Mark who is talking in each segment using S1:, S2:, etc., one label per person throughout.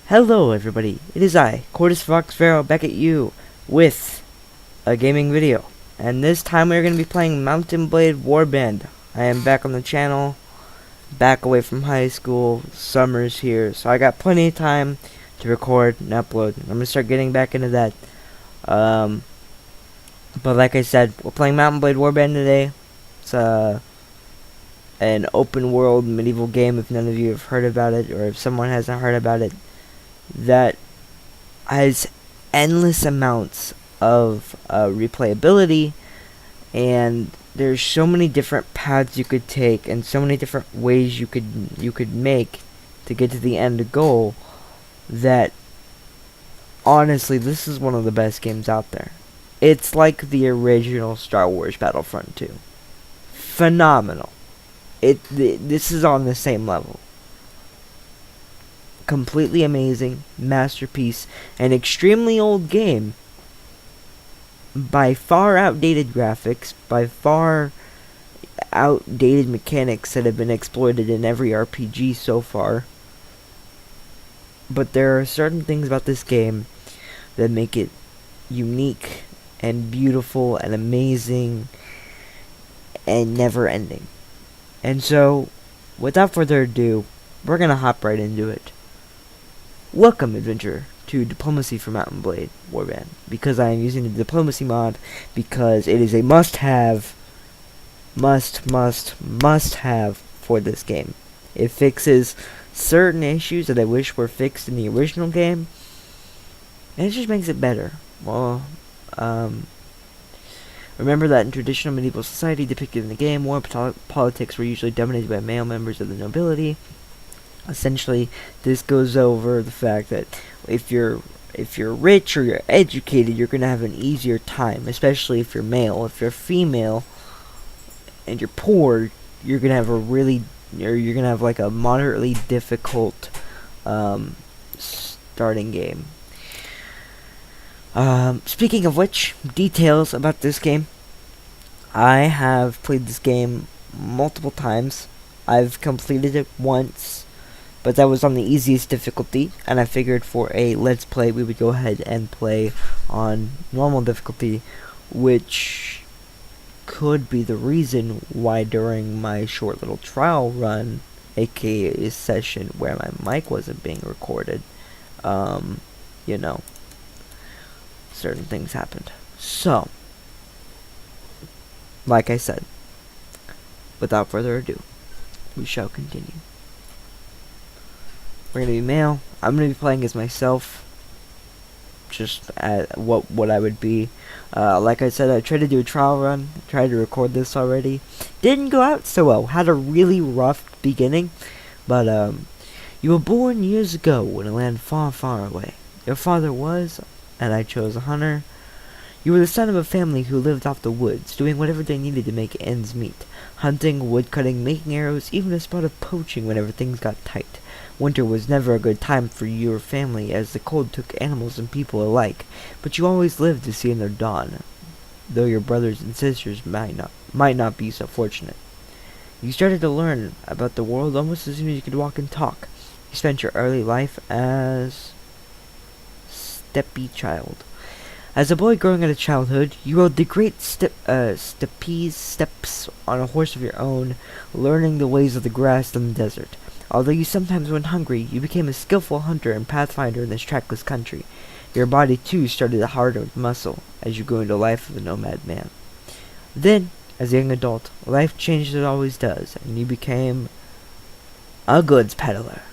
S1: Hello everybody, it is I, Cordis Fox Vero, back at you with a gaming video. And this time we're going to be playing Mountain Blade Warband. I am back on the channel, back away from high school, summer's here, so I got plenty of time to record and upload. I'm going to start getting back into that. But like I said, we're playing Mountain Blade Warband today. It's an open world medieval game if none of you have heard about it, or if someone hasn't heard about it, that has endless amounts of replayability, and there's so many different paths you could take and so many different ways you could make to get to the end goal, that honestly this is one of the best games out there. It's like the original Star Wars Battlefront 2. Phenomenal. This is on the same level. Completely amazing, masterpiece, an extremely old game, by far outdated graphics, by far outdated mechanics that have been exploited in every RPG so far. But there are certain things about this game that make it unique and beautiful and amazing and never ending. And so, without further ado, we're gonna hop right into it. Welcome, adventurer, to Diplomacy for Mountain Blade Warband, because I am using the Diplomacy mod, because it is a must-have for this game. It fixes certain issues that I wish were fixed in the original game, and it just makes it better. Well, remember that in traditional medieval society depicted in the game, war and politics were usually dominated by male members of the nobility. Essentially, this goes over the fact that if you're rich or you're educated, you're gonna have an easier time, especially if you're male. If you're female and you're poor, you're gonna have like a moderately difficult starting game. Speaking of which, details about this game. I have played this game multiple times. I've completed it once, but that was on the easiest difficulty, and I figured for a let's play we would go ahead and play on normal difficulty, which could be the reason why during my short little trial run, aka a session where my mic wasn't being recorded, you know, certain things happened. So, like I said, without further ado, we shall continue. We're gonna be male. I'm gonna be playing as myself, just at what I would be. Like I said, I tried to do a trial run, tried to record this already. Didn't go out so well. Had a really rough beginning, but you were born years ago in a land far, far away. Your father was, and I chose a hunter. You were the son of a family who lived off the woods, doing whatever they needed to make ends meet. Hunting, woodcutting, making arrows, even a spot of poaching whenever things got tight. Winter was never a good time for your family, as the cold took animals and people alike, but you always lived to see another dawn, though your brothers and sisters might not be so fortunate. You started to learn about the world almost as soon as you could walk and talk. You spent your early life as steppy child. As a boy growing out of childhood, you rode the great steppes on a horse of your own, learning the ways of the grass and the desert. Although you sometimes went hungry, you became a skillful hunter and pathfinder in this trackless country. Your body, too, started to harden with muscle as you grew into the life of a nomad man. Then, as a young adult, life changed as it always does, and you became a goods peddler.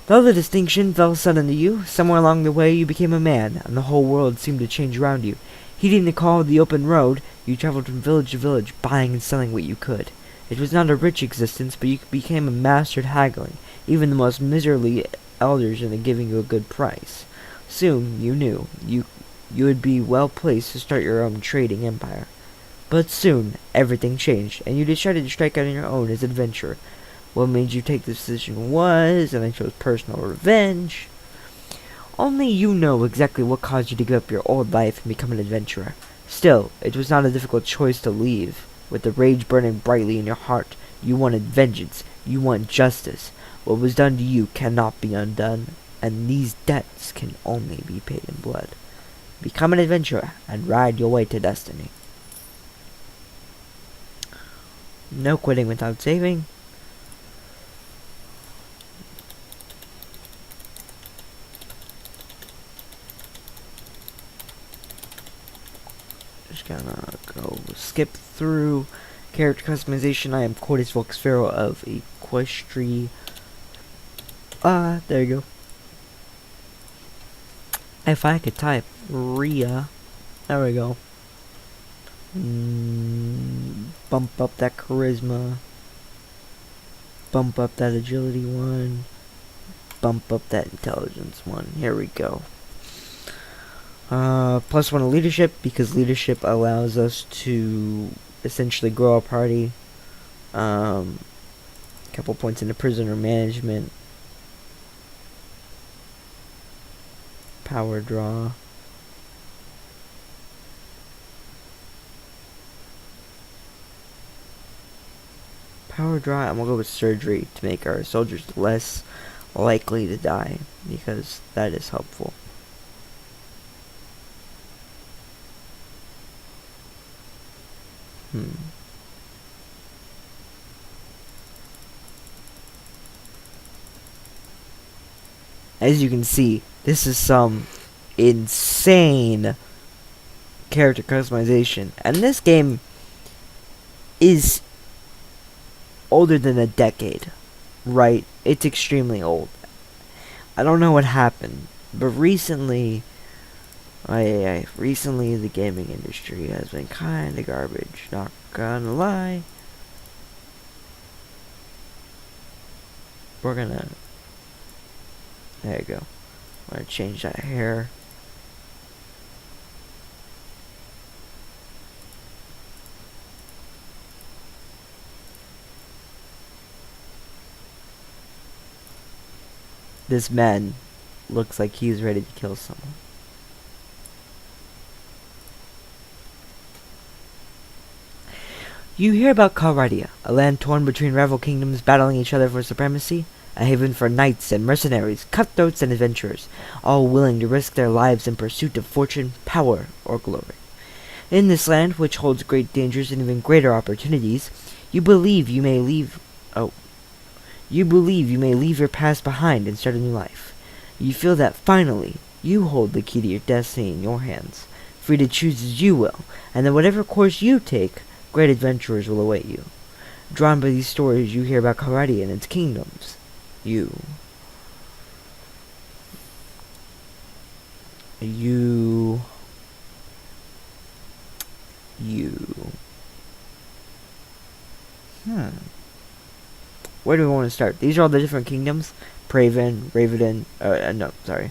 S1: Though the distinction fell sudden to you, somewhere along the way you became a man, and the whole world seemed to change around you. Heeding the call of the open road, you traveled from village to village, buying and selling what you could. It was not a rich existence, but you became a master at haggling, even the most miserly elders into giving you a good price. Soon, you knew, you would be well placed to start your own trading empire. But soon, everything changed, and you decided to strike out on your own as an adventurer. What made you take this decision was, and I chose personal revenge. Only you know exactly what caused you to give up your old life and become an adventurer. Still, it was not a difficult choice to leave. With the rage burning brightly in your heart, you wanted vengeance. You want justice. What was done to you cannot be undone. and these debts can only be paid in blood. Become an adventurer and ride your way to destiny. No quitting without saving. Just gonna go skip through character customization. I am Cordis Volkspharaoh of Equestria. There you go. If I could type Rhea, there we go. Bump up that charisma. Bump up that agility one. Bump up that intelligence one. Here we go. +1 leadership, because leadership allows us to essentially grow our party. Couple points into prisoner management. Power draw. Power draw, I'm gonna go with surgery to make our soldiers less likely to die, because that is helpful. As you can see, this is some insane character customization, and this game is older than a decade, right? It's extremely old. I don't know what happened, but recently the gaming industry has been kinda garbage, not gonna lie. We're gonna, there you go. I'm gonna change that hair. This man looks like he's ready to kill someone. You hear about Calradia, a land torn between rival kingdoms battling each other for supremacy, a haven for knights and mercenaries, cutthroats and adventurers, all willing to risk their lives in pursuit of fortune, power, or glory. In this land, which holds great dangers and even greater opportunities, you believe you may leave your past behind and start a new life. You feel that finally, you hold the key to your destiny in your hands, free to choose as you will, and that whatever course you take, great adventurers will await you. Drawn by these stories, you hear about Calradia and its kingdoms. You. Where do we want to start? These are all the different kingdoms. Praven, Ravedan, no, sorry.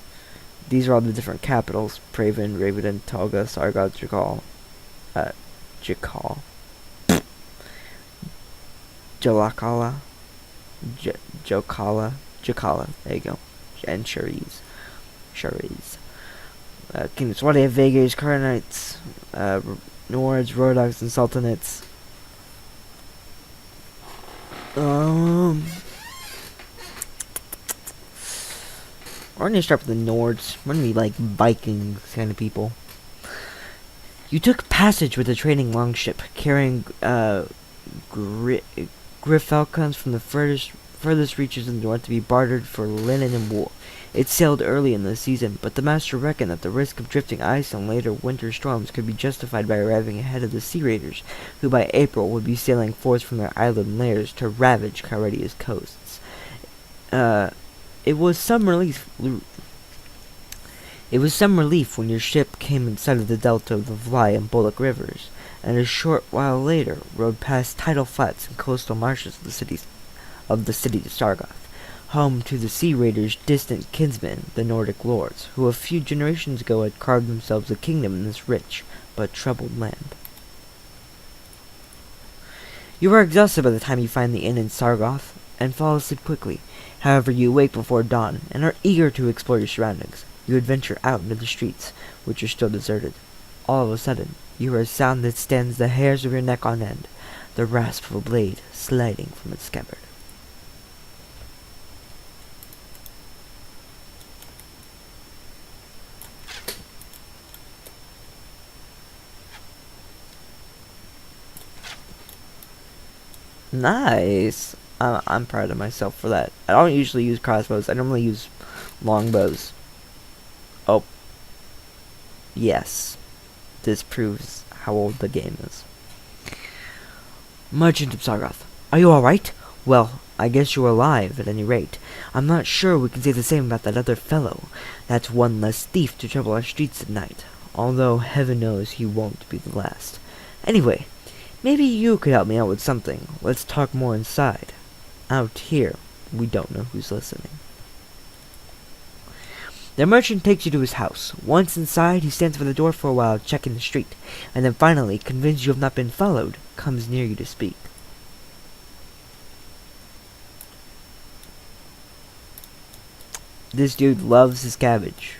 S1: These are all the different capitals. Praven, Ravedan, Talga, Sargoth, Jakal. Jalakala. Jakala. There you go. And Shariz. Kingdoms. What do you have? Vegas, Karnites, Nords, Rodogs, and Sultanates. We're gonna start with the Nords. We're gonna be like Vikings kind of people. You took passage with a trading longship carrying Griffalcons from the furthest reaches of the north to be bartered for linen and wool. It sailed early in the season, but the master reckoned that the risk of drifting ice and later winter storms could be justified by arriving ahead of the sea raiders, who by April would be sailing forth from their island lairs to ravage Calradia's coasts. It was some relief when your ship came in sight of the delta of the Vly and Bullock rivers, and a short while later rode past tidal flats and coastal marshes of the city to Sargoth, home to the sea raiders' distant kinsmen, the Nordic lords, who a few generations ago had carved themselves a kingdom in this rich but troubled land. You are exhausted by the time you find the inn in Sargoth, and fall asleep quickly. However, you wake before dawn, and are eager to explore your surroundings. You adventure out into the streets, which are still deserted. All of a sudden, you hear a sound that stands the hairs of your neck on end, the rasp of a blade sliding from its scabbard. Nice. I'm proud of myself for that. I don't usually use crossbows. I normally use longbows. Oh, yes. This proves how old the game is. Merchant of Sargoth, are you alright? Well, I guess you're alive, at any rate. I'm not sure we can say the same about that other fellow. That's one less thief to trouble our streets at night. Although, heaven knows he won't be the last. Anyway, maybe you could help me out with something. Let's talk more inside. Out here, we don't know who's listening. The merchant takes you to his house. Once inside, he stands by the door for a while, checking the street, and then finally, convinced you have not been followed, comes near you to speak. This dude loves his cabbage.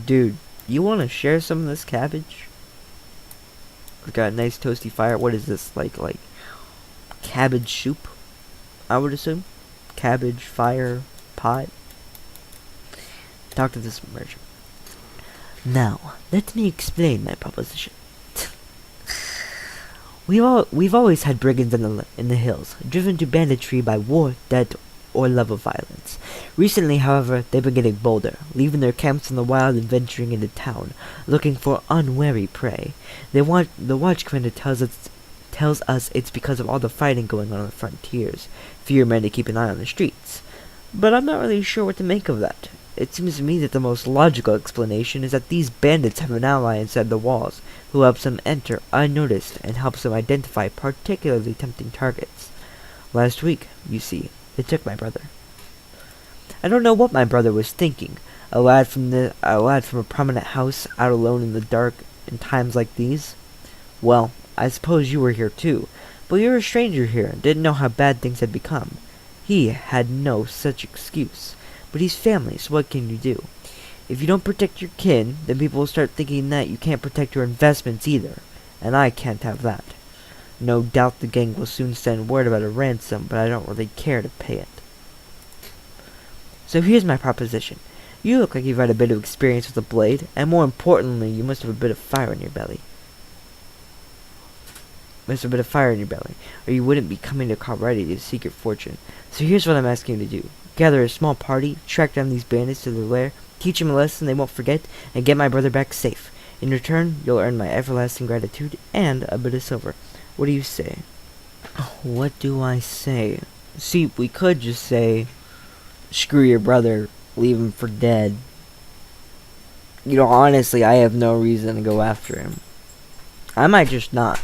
S1: Dude, you want to share some of this cabbage? It's got a nice toasty fire. What is this, like cabbage soup? I would assume. Cabbage fire pot. Talk to this merchant. Now, let me explain my proposition. We've always had brigands in the hills, driven to banditry by war, debt, or love of violence. Recently, however, they've been getting bolder, leaving their camps in the wild and venturing into town, looking for unwary prey. The watch commander tells us it's because of all the fighting going on the frontiers. Fewer men to keep an eye on the streets. But I'm not really sure what to make of that. It seems to me that the most logical explanation is that these bandits have an ally inside the walls, who helps them enter unnoticed and helps them identify particularly tempting targets. Last week, you see, they took my brother. I don't know what my brother was thinking. A lad from a prominent house, out alone in the dark in times like these. Well, I suppose you were here too, but you're a stranger here and didn't know how bad things had become. He had no such excuse. But he's family, so what can you do? If you don't protect your kin, then people will start thinking that you can't protect your investments either. And I can't have that. No doubt the gang will soon send word about a ransom, but I don't really care to pay it. So here's my proposition. You look like you've had a bit of experience with a blade, and more importantly, you must have a bit of fire in your belly. Or you wouldn't be coming to Colorado to seek your fortune. So here's what I'm asking you to do. Gather a small party, track down these bandits to their lair, teach them a lesson they won't forget, and get my brother back safe. In return, you'll earn my everlasting gratitude and a bit of silver. What do you say? What do I say? See, we could just say, screw your brother, leave him for dead. You know, honestly, I have no reason to go after him. I might just not.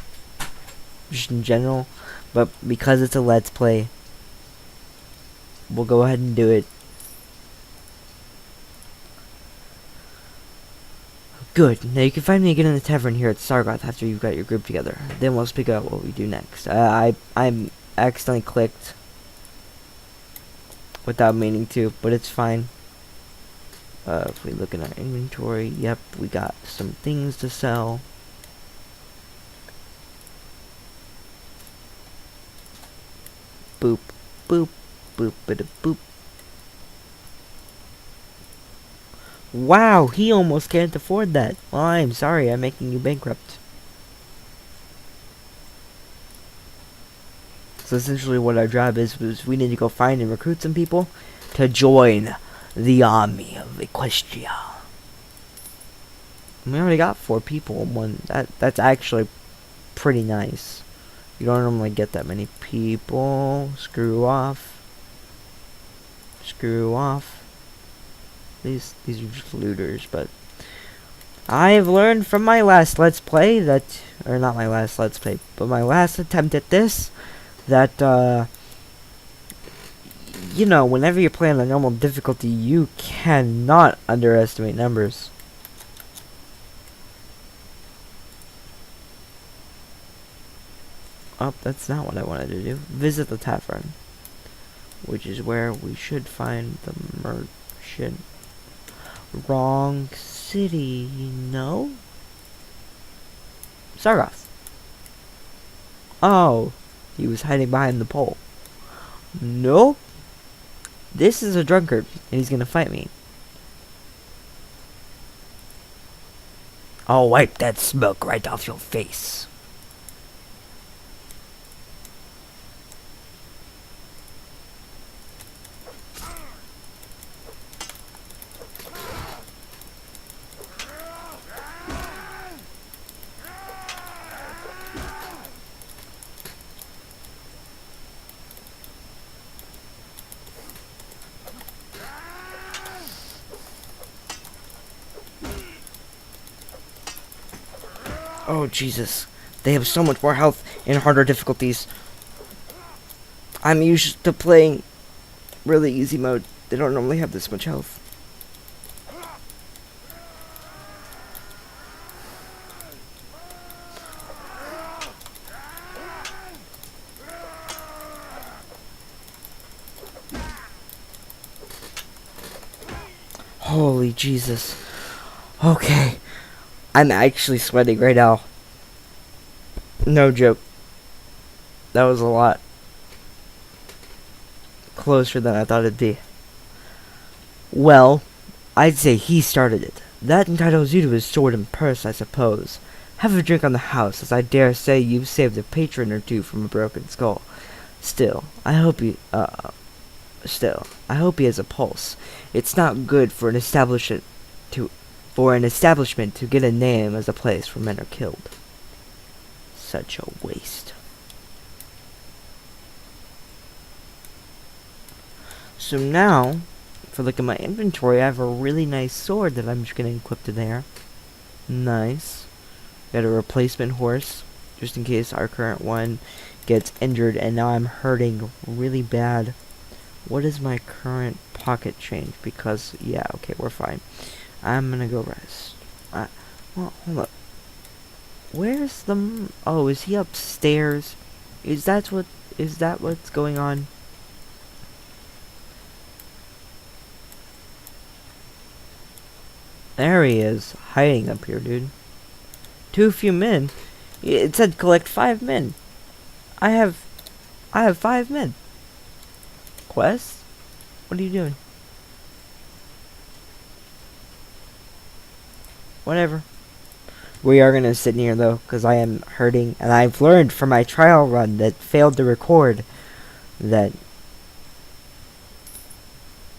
S1: Just in general. But because it's a Let's Play, we'll go ahead and do it. Good. Now you can find me again in the tavern here at Sargoth after you've got your group together. Then we'll speak about what we do next. I'm accidentally clicked without meaning to, but it's fine. If we look in our inventory, yep, we got some things to sell. Boop, boop, boop, bada boop. Wow, he almost can't afford that. Well, I'm sorry, I'm making you bankrupt. So essentially what our job is we need to go find and recruit some people to join the army of Equestria. We already got 4 people in one. That's actually pretty nice. You don't normally get that many people. Screw off. Screw off. These are just looters, but I've learned from my last Let's Play that, or not my last Let's Play, but my last attempt at this, that, you know, whenever you're playing on normal difficulty, you cannot underestimate numbers. Oh, that's not what I wanted to do. Visit the tavern, which is where we should find the merchant. Wrong city, no? Sargoth. Oh, he was hiding behind the pole. Nope. This is a drunkard, and he's gonna fight me. I'll wipe that smoke right off your face. Oh, Jesus. They have so much more health in harder difficulties. I'm used to playing really easy mode. They don't normally have this much health. Holy Jesus. Okay. I'm actually sweating right now. No joke. That was a lot closer than I thought it'd be. Well, I'd say he started it. That entitles you to his sword and purse, I suppose. Have a drink on the house, as I dare say you've saved a patron or two from a broken skull. Still, I hope he has a pulse. It's not good for an establishment to get a name as a place where men are killed. Such a waste. So now, if I look at my inventory, I have a really nice sword that I'm just going to equip to there. Nice. Got a replacement horse, just in case our current one gets injured, and now I'm hurting really bad. What is my current pocket change? Because, yeah, okay, we're fine. I'm going to go rest. Well, hold up. Where's the... Oh, is he upstairs? Is that what's going on? There he is, hiding up here, dude. Too few men. It said collect 5 men. I have 5 men. Quest? What are you doing? Whatever. We are gonna sit in here though, because I am hurting, and I've learned from my trial run that failed to record that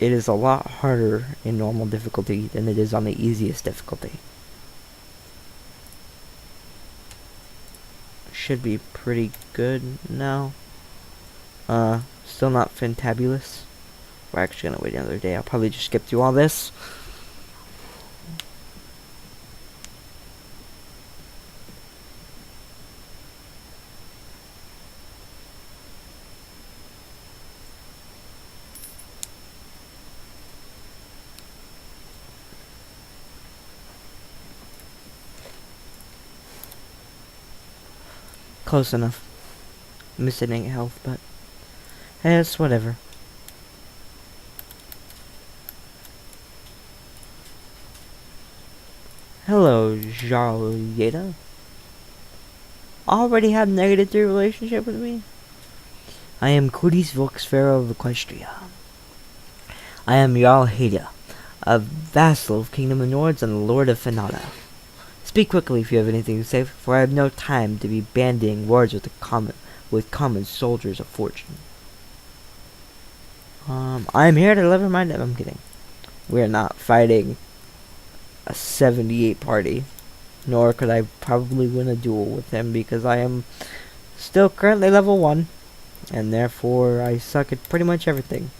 S1: it is a lot harder in normal difficulty than it is on the easiest difficulty. Should be pretty good now. Still not fantabulous. We're actually gonna wait another day. I'll probably just skip through all this. Close enough. Missing health, but it's whatever. Hello, Jarl. Already have -3 relationship with me? I am Cudis Voxfero of Equestria. I am Jarl Heda, a vassal of Kingdom of Nords and Lord of Fenata. Speak quickly if you have anything to say, for I have no time to be bandying words with common soldiers of fortune. I am here to deliver my... I'm kidding. We are not fighting a 78 party, nor could I probably win a duel with him because I am still currently level 1, and therefore I suck at pretty much everything.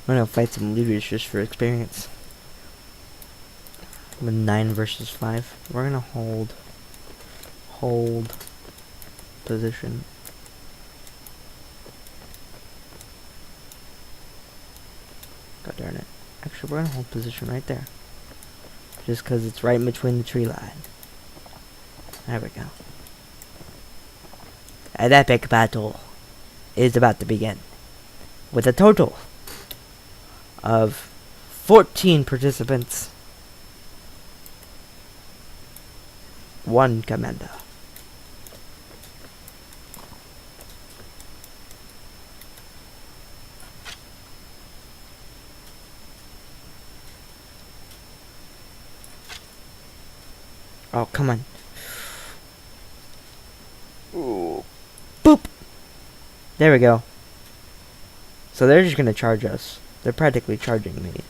S1: I'm gonna fight some looters just for experience. With 9 versus 5. We're gonna hold position. God darn it. Actually, we're gonna hold position right there. Just because it's right in between the tree line. There we go. An epic battle is about to begin. With a total of 14 participants. 1 commander. Oh, come on. Ooh. Boop! There we go. So they're just gonna charge us. They're practically charging me.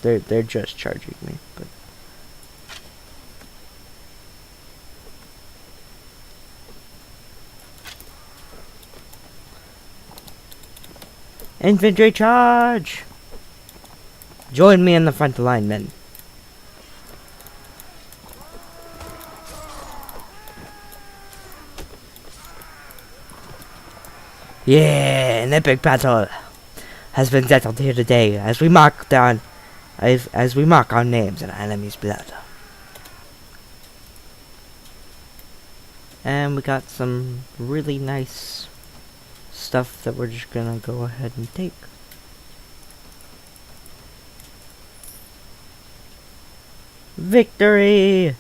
S1: They're just charging me, but Infantry charge! Join me in the front line, men. Yeah, an epic battle has been settled here today as we mark our names in our enemy's blood. And we got some really nice stuff that we're just gonna go ahead and take. Victory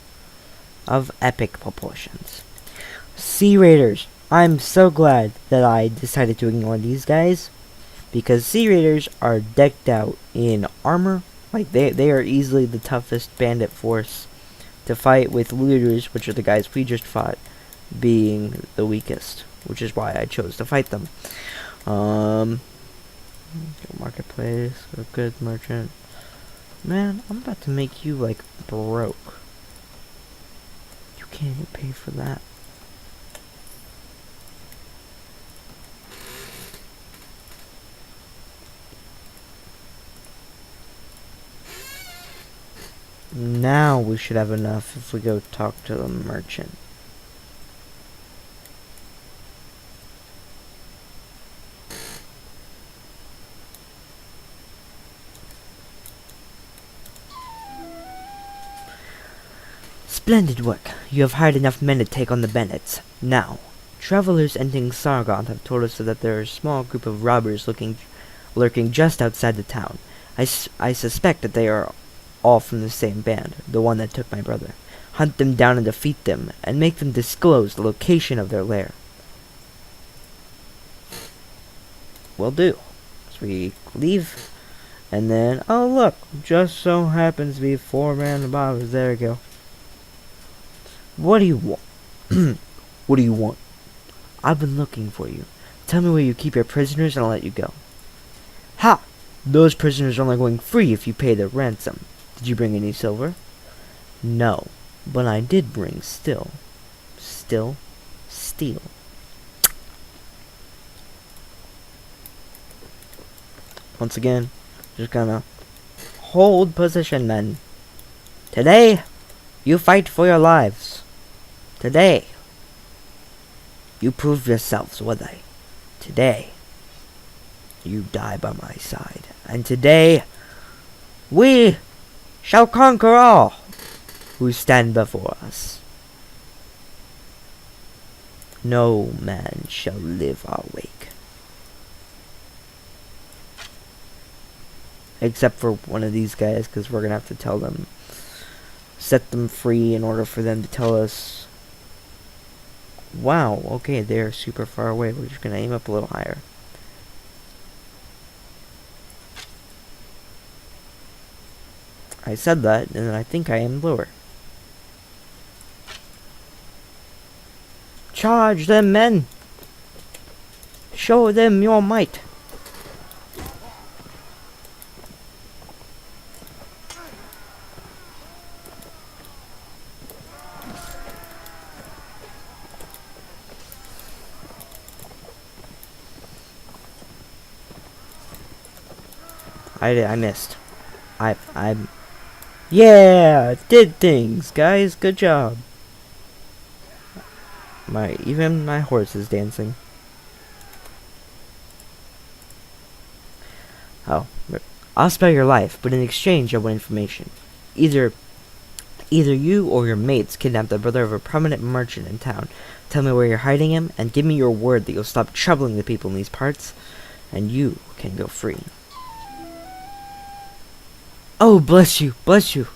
S1: of epic proportions. Sea Raiders. I'm so glad that I decided to ignore these guys, because Sea Raiders are decked out in armor. Like, they are easily the toughest bandit force to fight, with looters, which are the guys we just fought, being the weakest, which is why I chose to fight them. Marketplace, a good merchant. Man, I'm about to make you, like, broke. You can't even pay for that. Now we should have enough if we go talk to the merchant. Splendid work. You have hired enough men to take on the bandits. Now, travelers entering Sargon have told us that there are a small group of robbers lurking just outside the town. I suspect that they are all from the same band, the one that took my brother. Hunt them down and defeat them, and make them disclose the location of their lair. Will do. So we leave, and then, oh look, just so happens to be 4-man above. There we go. What do you want? What do you want? I've been looking for you. Tell me where you keep your prisoners and I'll let you go. Ha! Those prisoners are only going free if you pay the ransom. Did you bring any silver? No, but I did bring steel. Once again, just gonna hold position, men. Today, you fight for your lives. Today, you prove yourselves worthy. Today, you die by my side. And today, we shall conquer all who stand before us. No man shall live our wake. Except for one of these guys, because we're going to have to tell them, set them free in order for them to tell us, wow, okay, they're super far away. We're just going to aim up a little higher. I said that, and then I think I am lower. Charge them, men! Show them your might! I missed. I'm... Yeah! Did things, guys! Good job! Even my horse is dancing. Oh. I'll spare your life, but in exchange I want information. Either you or your mates kidnapped the brother of a prominent merchant in town. Tell me where you're hiding him, and give me your word that you'll stop troubling the people in these parts, and you can go free. Oh, bless you, bless you.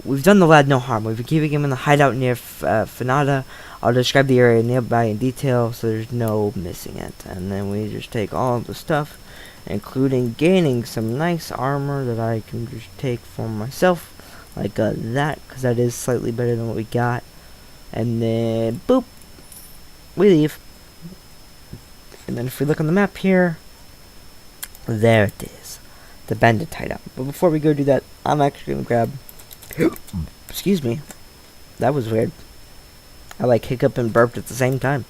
S1: We've done the lad no harm. We've been keeping him in the hideout near Fanada. I'll describe the area nearby in detail, so there's no missing it. And then we just take all of the stuff, including gaining some nice armor that I can just take for myself, like that, because that is slightly better than what we got. And then, boop, we leave. And then if we look on the map here, there it is. The bandit hideout. But before we go do that, I'm actually gonna grab... Excuse me. That was weird. I like hiccup and burped at the same time.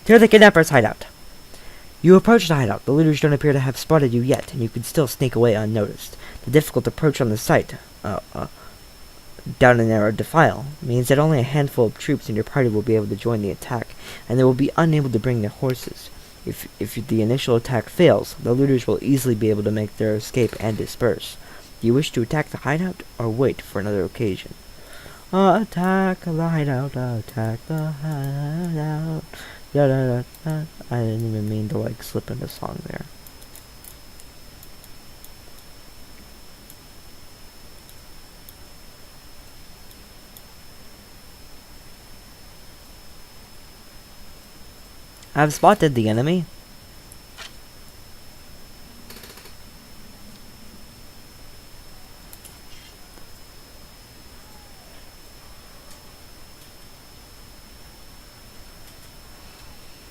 S1: To the kidnapper's hideout. You approach the hideout. The looters don't appear to have spotted you yet, and you can still sneak away unnoticed. The difficult approach on the site, down a narrow defile, means that only a handful of troops in your party will be able to join the attack, and they will be unable to bring their horses. If the initial attack fails, the looters will easily be able to make their escape and disperse. Do you wish to attack the hideout, or wait for another occasion? Attack the hideout, attack the hideout. Da, da, da, da. I didn't even mean to slip into song there. I've spotted the enemy.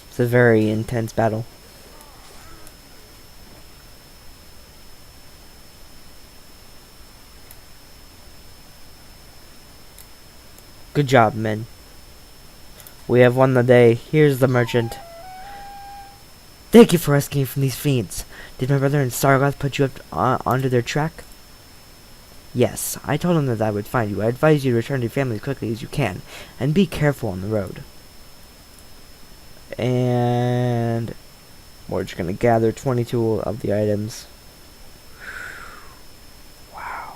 S1: It's a very intense battle. Good job, men. We have won the day. Here's the merchant. Thank you for rescuing from these fiends. Did my brother and Sargoth put you up onto their track? Yes, I told him that I would find you. I advise you to return to your family as quickly as you can, and be careful on the road. And we're just gonna gather 22 of the items. Wow.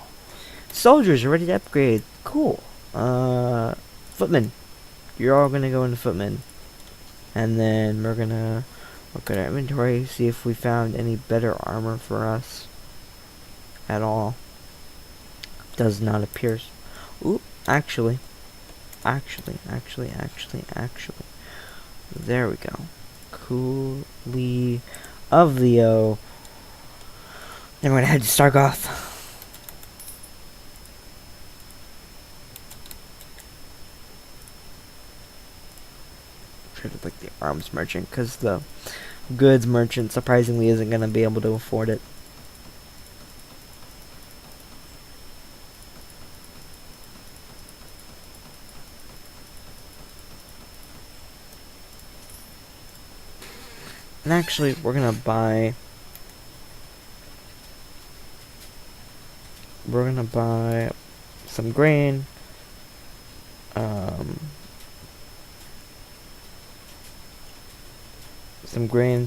S1: Soldiers are ready to upgrade. Cool. Footmen. You're all gonna go into footmen. And then we're gonna look at our inventory, see if we found any better armor for us at all. Does not appear. Ooh, actually. There we go. Coolly of the O. Then we're gonna head to Stargoth. Treated like the arms merchant, because the goods merchant surprisingly isn't gonna be able to afford it. And actually, we're gonna buy some grain,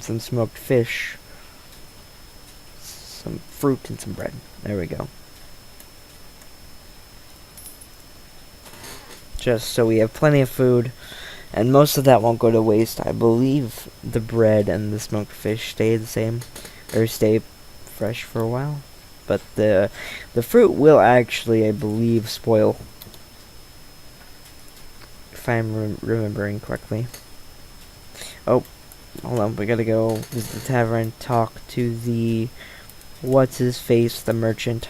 S1: some smoked fish, some fruit, and some bread. There we go. Just so we have plenty of food. And most of that won't go to waste. I believe the bread and the smoked fish stay the same, or stay fresh for a while. But the fruit will actually, I believe, spoil, if I'm remembering correctly. Oh, hold on. We gotta go visit the tavern, talk to the what's his face, the merchant.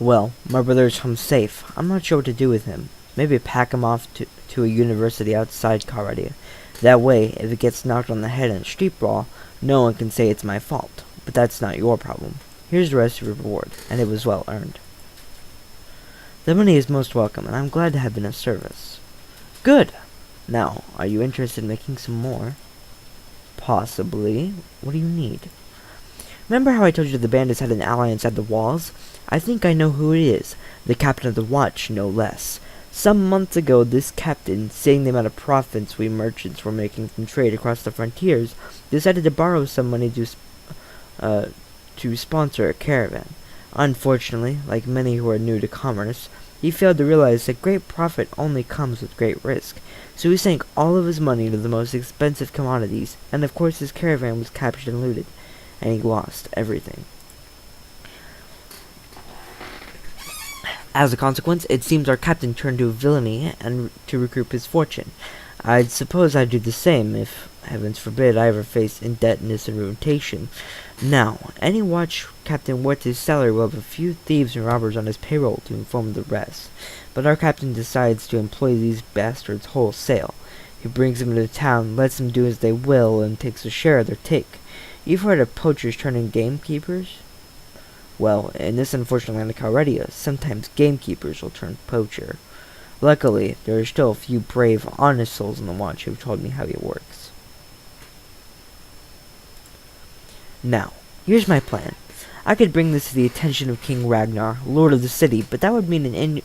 S1: Well, my brother's home safe. I'm not sure what to do with him. Maybe pack him off to a university outside Karadia. That way, if it gets knocked on the head in a street brawl, no one can say it's my fault. But that's not your problem. Here's the rest of your reward, and it was well earned. The money is most welcome, and I'm glad to have been of service. Good! Now, are you interested in making some more? Possibly. What do you need? Remember how I told you the bandits had an ally inside the walls? I think I know who it is. The captain of the watch, no less. Some months ago, this captain, seeing the amount of profits we merchants were making from trade across the frontiers, decided to borrow some money to sponsor a caravan. Unfortunately, like many who are new to commerce, he failed to realize that great profit only comes with great risk. So he sank all of his money into the most expensive commodities, and of course his caravan was captured and looted, and he lost everything. As a consequence, it seems our captain turned to villainy and to recoup his fortune. I'd suppose I'd do the same if, heavens forbid, I ever faced indebtedness and ruination. Now, any watch captain worth his salary will have a few thieves and robbers on his payroll to inform the rest. But our captain decides to employ these bastards wholesale. He brings them into town, lets them do as they will, and takes a share of their take. You've heard of poachers turning gamekeepers? Well, in this unfortunate land of Calredia, sometimes gamekeepers will turn poacher. Luckily, there are still a few brave, honest souls in the watch who have told me how it works. Now, here's my plan. I could bring this to the attention of King Ragnar, Lord of the City, but that would mean an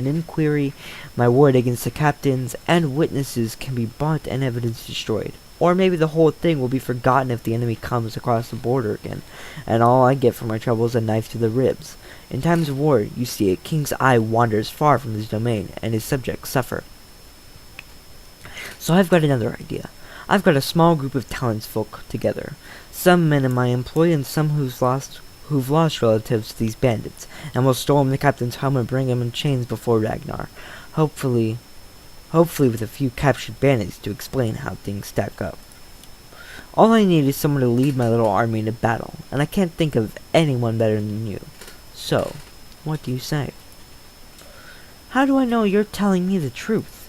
S1: inquiry, my word against the captains, and witnesses can be bought and evidence destroyed. Or maybe the whole thing will be forgotten if the enemy comes across the border again, and all I get for my trouble is a knife to the ribs. In times of war, you see, a king's eye wanders far from his domain, and his subjects suffer. So I've got another idea. I've got a small group of townsfolk together, some men in my employ and some who've lost relatives to these bandits, and will storm the captain's home and bring him in chains before Ragnar. Hopefully with a few captured bandits to explain how things stack up. All I need is someone to lead my little army into battle, and I can't think of anyone better than you. So, what do you say? How do I know you're telling me the truth?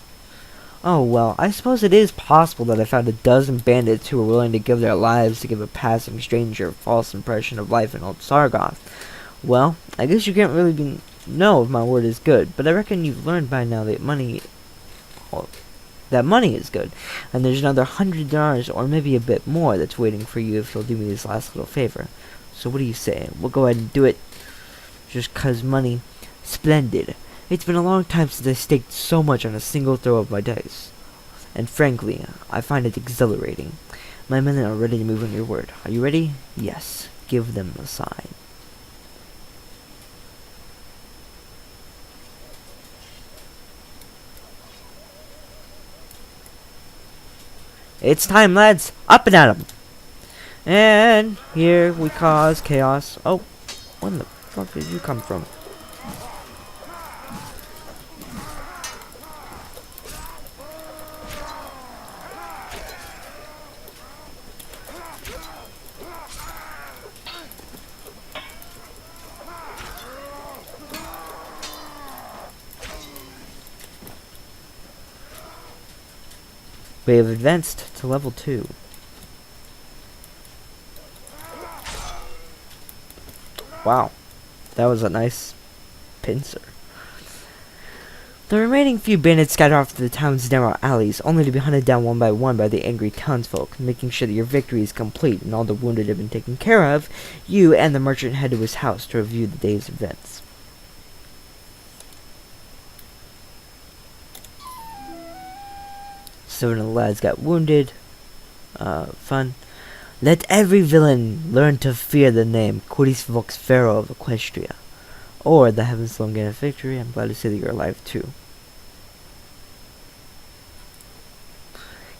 S1: Oh, well, I suppose it is possible that I found a dozen bandits who were willing to give their lives to give a passing stranger a false impression of life in old Sargoth. Well, I guess you can't really know if my word is good, but I reckon you've learned by now that money is good, and there's another $100 or maybe a bit more that's waiting for you if you'll do me this last little favor. So what do you say? We'll go ahead and do it, just 'cause money. Splendid. It's been a long time since I staked so much on a single throw of my dice, and frankly, I find it exhilarating. My men are ready to move on your word. Are you ready? Yes. Give them a sign. It's time, lads! Up and at 'em! And here we cause chaos. Oh, where the fuck did you come from? We have advanced to level 2. Wow, that was a nice pincer. The remaining few bandits scatter off to the town's narrow alleys, only to be hunted down one by the angry townsfolk. Making sure that your victory is complete and all the wounded have been taken care of, you and the merchant head to his house to review the day's events. Seven of the lads got wounded. Fun. Let every villain learn to fear the name Quidis Vox Pharaoh of Equestria. Or the heavens alone gain a victory. I'm glad to see that you're alive too.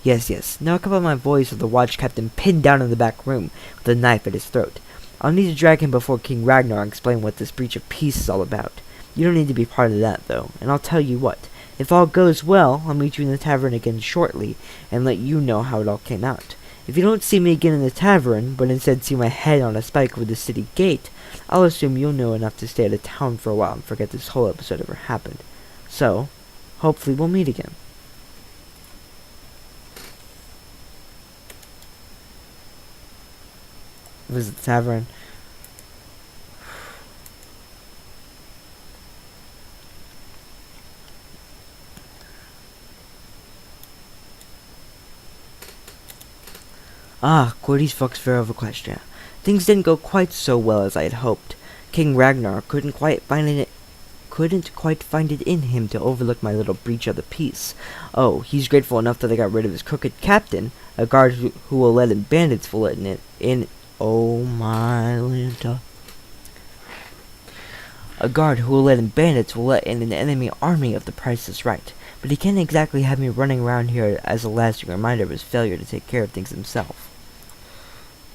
S1: Yes. Now come on my voice with the watch captain pinned down in the back room with a knife at his throat. I'll need to drag him before King Ragnar and explain what this breach of peace is all about. You don't need to be part of that though, and I'll tell you what. If all goes well, I'll meet you in the tavern again shortly, and let you know how it all came out. If you don't see me again in the tavern, but instead see my head on a spike over the city gate, I'll assume you'll know enough to stay out of town for a while and forget this whole episode ever happened. So, hopefully we'll meet again. Visit the tavern. Quidis Vox Pharaoh of Equestria. Things didn't go quite so well as I had hoped. King Ragnar couldn't quite find it in him to overlook my little breach of the peace. Oh, he's grateful enough that I got rid of his crooked captain, a guard who will let in bandits will let in. Oh my Lanta. A guard who will let in bandits will let in an enemy army if the price is right. But he can't exactly have me running around here as a lasting reminder of his failure to take care of things himself.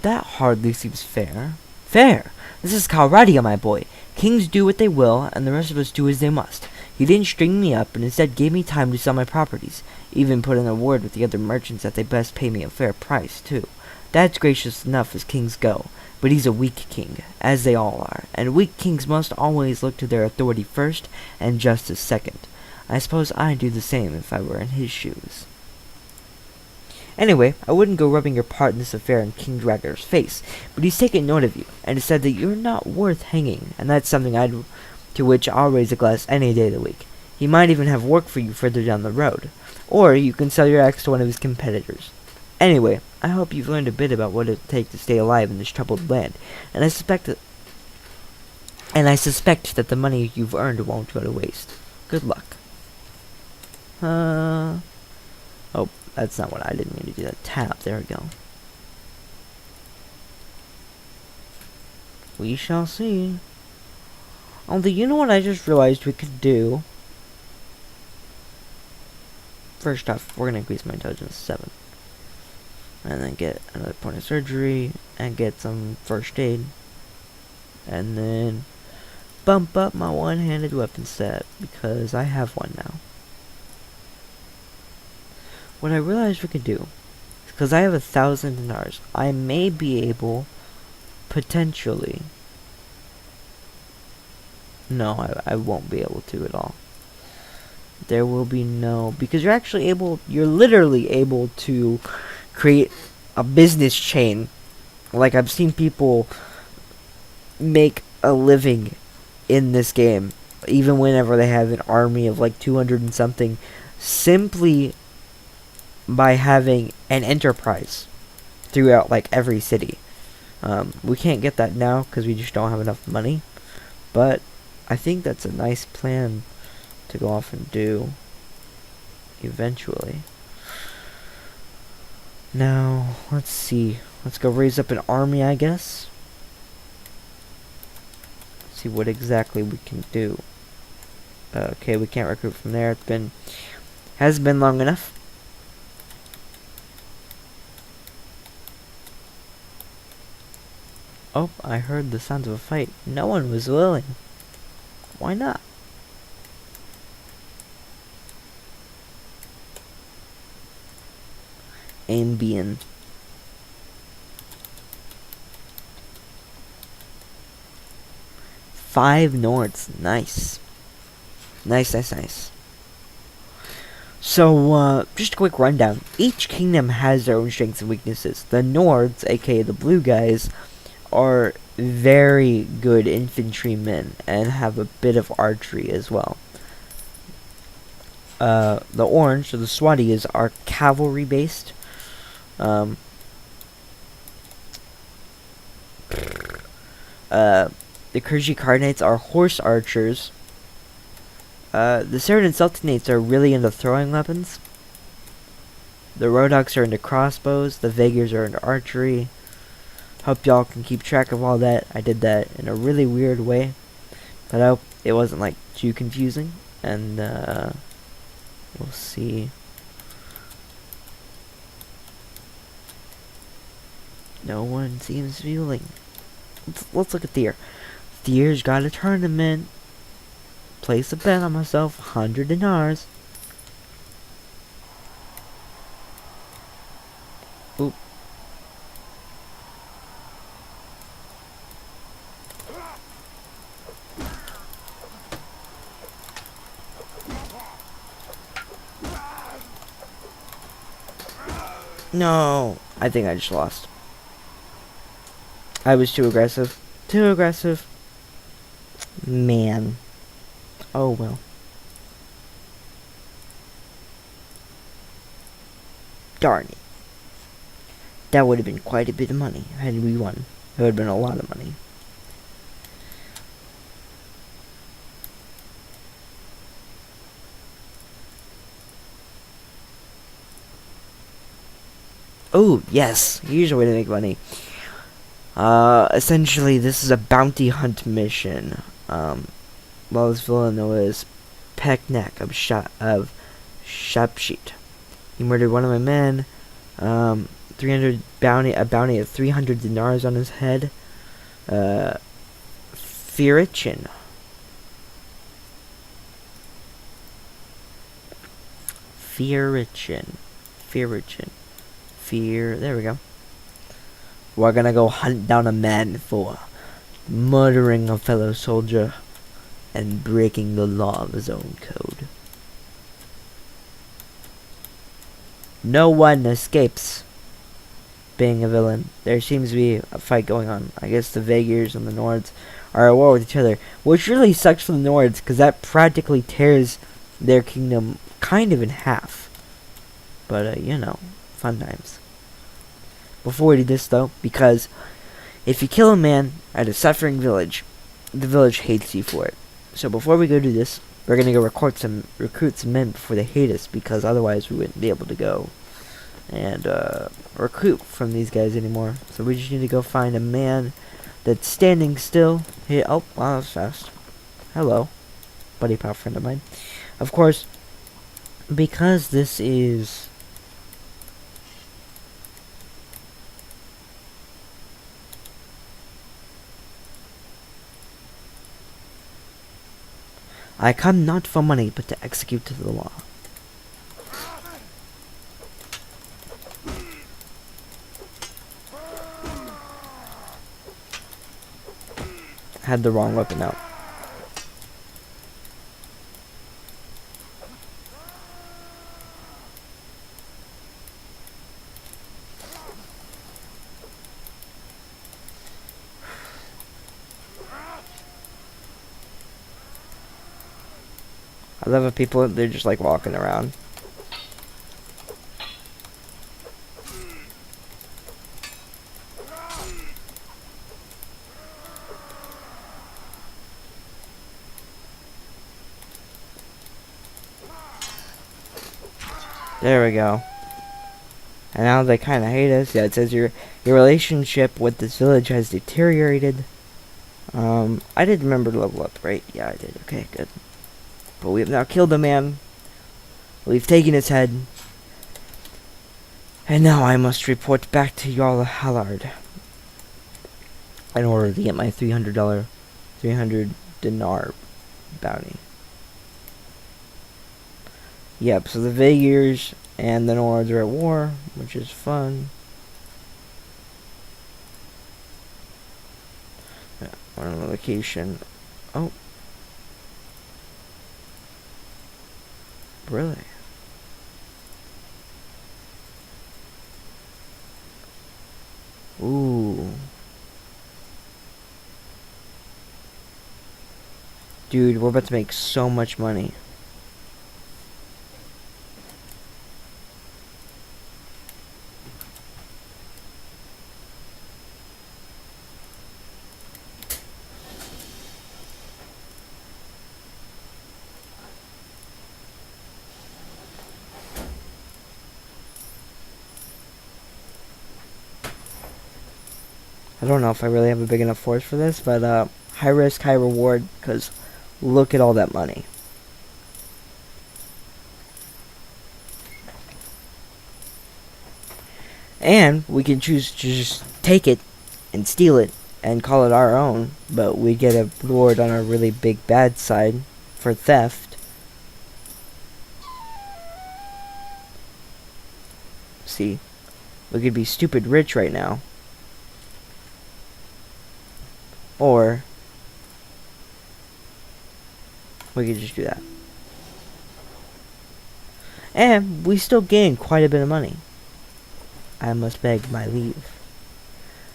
S1: That hardly seems fair. Fair! This is Calradia, my boy. Kings do what they will, and the rest of us do as they must. He didn't string me up, and instead gave me time to sell my properties. Even put in a word with the other merchants that they best pay me a fair price, too. That's gracious enough as kings go. But he's a weak king, as they all are, and weak kings must always look to their authority first, and justice second. I suppose I'd do the same if I were in his shoes. Anyway, I wouldn't go rubbing your part in this affair in King Dragar's face, but he's taken note of you, and has said that you're not worth hanging, and that's something to which I'll raise a glass any day of the week. He might even have work for you further down the road, or you can sell your axe to one of his competitors. Anyway, I hope you've learned a bit about what it takes to stay alive in this troubled land, and I suspect that the money you've earned won't go to waste. Good luck. Oh, that's not what I didn't mean to do. That tab. There we go. We shall see. Although, you know what I just realized we could do? First off, we're gonna increase my intelligence to 7. And then get another point of surgery, and get some first aid. And then bump up my one-handed weapon stat, because I have one now. What I realized we could do, because I have 1,000 dinars, I may be able, potentially... No, I won't be able to at all. There will be no... Because you're literally able to create a business chain. Like, I've seen people make a living in this game, even whenever they have an army of like 200 and something, simply by having an enterprise throughout like every city. We can't get that now because we just don't have enough money, but I think that's a nice plan to go off and do eventually. Now, let's see. Let's go raise up an army, I guess. See what exactly we can do. Okay, we can't recruit from there. Has been long enough. Oh, I heard the sounds of a fight. No one was willing. Why not? Ambien. Five Nords. Nice. Nice. So, just a quick rundown. Each kingdom has their own strengths and weaknesses. The Nords, aka the blue guys, are very good infantrymen and have a bit of archery as well. The orange, or the Swatis, are cavalry based. The Kherji Cardinates are horse archers. The Cerdan Sultanates are really into throwing weapons. The Rodoks are into crossbows. The Vagirs are into archery. Hope y'all can keep track of all that. I did that in a really weird way, but I hope it wasn't like too confusing. And we'll see. No one seems to be willing. Let's look at Thier. Thier's got a tournament. Place a bet on myself, 100 dinars. Oop. No, I think I just lost. I was too aggressive. Too aggressive. Man. Oh well. Darn it. That would have been quite a bit of money had we won. It would have been a lot of money. Oh, yes. Here's a way to make money. Essentially, this is a bounty hunt mission. Well, this villain is Peknek of Shapshit. He murdered one of my men. 300 bounty, a bounty of 300 dinars on his head. Firichin. There we go. We're gonna go hunt down a man for murdering a fellow soldier and breaking the law of his own code. No one escapes being a villain. There seems to be a fight going on. I guess the Vagirs and the Nords are at war with each other, which really sucks for the Nords because that practically tears their kingdom kind of in half. But you know, fun times. Before we do this though, because if you kill a man at a suffering village, the village hates you for it. So before we go do this, we're gonna go recruit some men before they hate us, because otherwise we wouldn't be able to go and recruit from these guys anymore. So we just need to go find a man that's standing still. Hey, oh, wow, that was fast. Hello, buddy pal friend of mine. Of course, because this is I come not for money, but to execute the law. Had the wrong weapon out. I love how people, they're just like walking around. There we go. And now they kind of hate us. Yeah, it says your relationship with this village has deteriorated. I did remember to level up, right? Yeah, I did. Okay, good. But we have now killed the man. We've taken his head. And now I must report back to Jarl Hallard in order to get my $300 dinar bounty. Yep, so the Vagirs and the Nords are at war, which is fun. Yeah, we're on the location. Oh. Really? Ooh. Dude, we're about to make so much money. I don't know if I really have a big enough force for this, but high risk, high reward, because look at all that money. And we can choose to just take it and steal it and call it our own, but we get a reward on our really big bad side for theft. See, we could be stupid rich right now. Or we could just do that. And we still gain quite a bit of money. I must beg my leave.